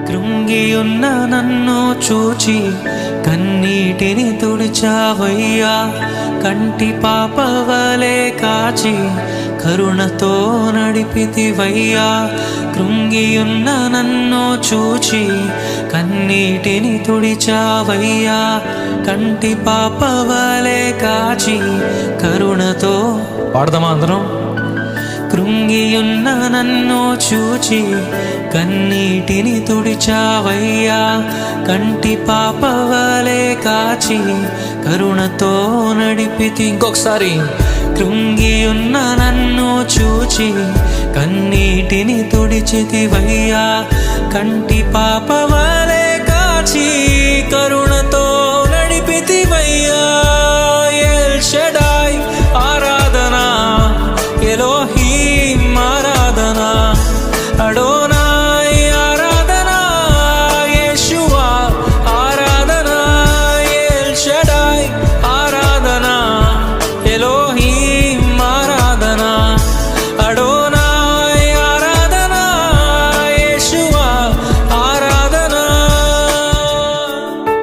కృంగియున్న నన్ను చూచి కన్నీటిని తుడిచావయ్యా. కంటి పాపవలే కాచి కరుణతో నడిపితివయ్యా. కృంగియున్న నన్ను చూచి కన్నీటిని తుడిచావయ్యా. కంటి పాపవలే కాచి కరుణతో పాడదామా అందరం? కృంగియున్న నన్ను చూచి కన్నీటిని తుడిచావయ్యా. కంటి పాపవలే కాచి కరుణతో నడిపితి. ఇంకొకసారి. కృంగియున్న నన్ను చూచి కన్నీటిని తుడిచితివయ్యా. కంటి పాపవలే